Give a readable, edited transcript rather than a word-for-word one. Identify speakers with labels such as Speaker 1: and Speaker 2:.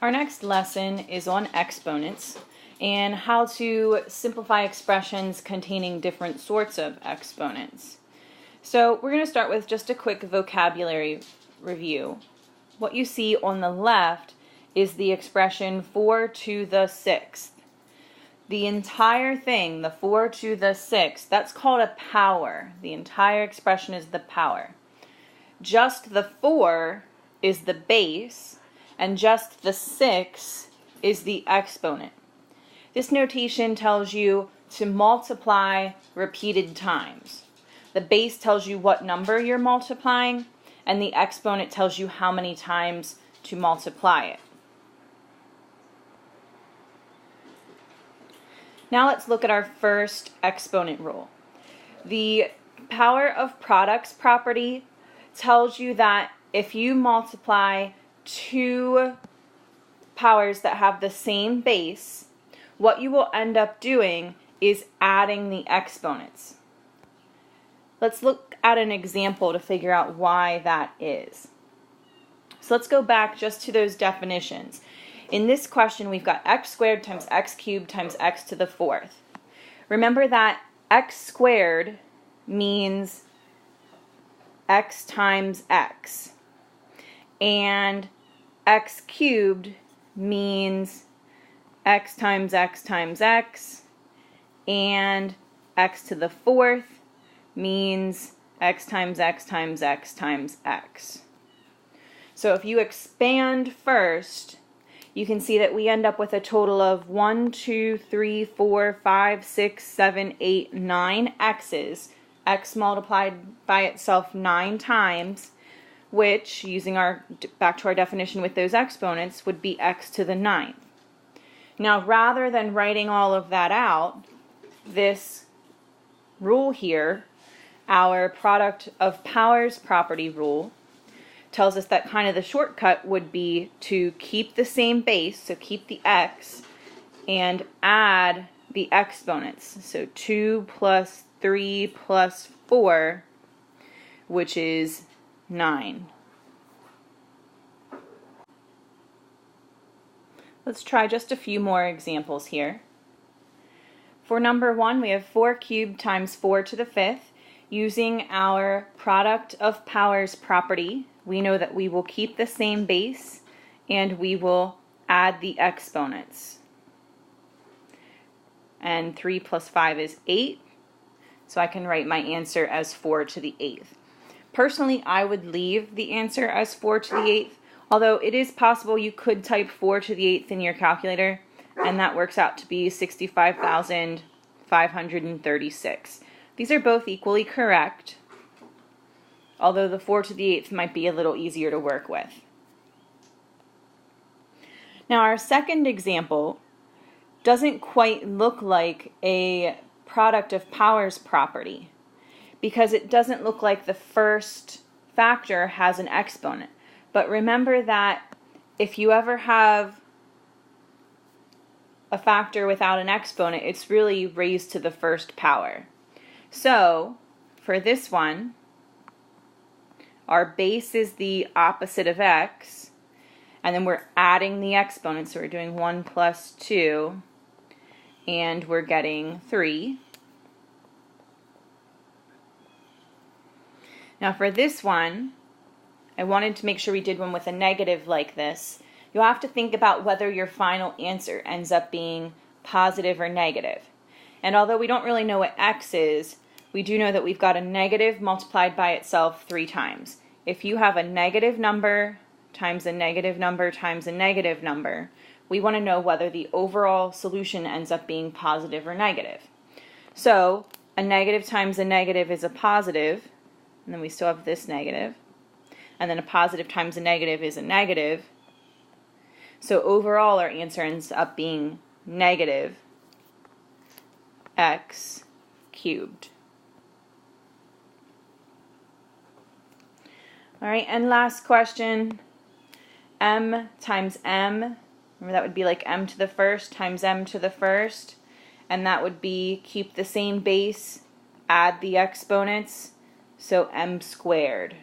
Speaker 1: Our next lesson is on exponents and how to simplify expressions containing different sorts of exponents. So we're going to start with just a quick vocabulary review. What you see on the left is the expression 4 to the 6th. The entire thing, the 4 to the 6th, that's called a power. The entire expression is the power. Just the 4 is the base, and just the 6 is the exponent. This notation tells you to multiply repeated times. The base tells you what number you're multiplying, and the exponent tells you how many times to multiply it. Now let's look at our first exponent rule. The power of products property tells you that if you multiply two powers that have the same base, what you will end up doing is adding the exponents. Let's look at an example to figure out why that is. So let's go back just to those definitions. In this question, we've got x squared times x cubed times x to the 4th. Remember that x squared means x times x, and x cubed means x times x times x, and x to the 4th means x times x times x times x. So if you expand first, you can see that we end up with a total of 1, 2, 3, 4, 5, 6, 7, 8, 9 x's. X multiplied by itself 9 times, which, using back to our definition with those exponents, would be x to the 9th. Now, rather than writing all of that out, this rule here, our product of powers property rule, tells us that kind of the shortcut would be to keep the same base, so keep the x, and add the exponents. So 2 plus 3 plus 4, which is 9. Let's try just a few more examples here. For number 1, we have 4 cubed times 4 to the 5th. Using our product of powers property, we know that we will keep the same base and we will add the exponents. And 3 plus 5 is 8, so I can write my answer as 4 to the 8th. Personally, I would leave the answer as 4 to the 8th, although it is possible you could type 4 to the 8th in your calculator, and that works out to be 65,536. These are both equally correct, although the 4 to the 8th might be a little easier to work with. Now our second example doesn't quite look like a product of powers property because it doesn't look like the first factor has an exponent. But remember that if you ever have a factor without an exponent, it's really raised to the first power. So for this one, our base is the opposite of x, and then we're adding the exponents, so we're doing 1 plus 2, and we're getting 3. Now for this one, I wanted to make sure we did one with a negative like this. You'll have to think about whether your final answer ends up being positive or negative. And although we don't really know what x is, we do know that we've got a negative multiplied by itself 3 times. If you have a negative number times a negative number times a negative number, we want to know whether the overall solution ends up being positive or negative. So a negative times a negative is a positive, and then we still have this negative, and then a positive times a negative is a negative. So overall our answer ends up being negative x cubed. All right, and last question, m times m. Remember that would be like m to the 1st times m to the 1st, and that would be keep the same base, add the exponents, so m squared.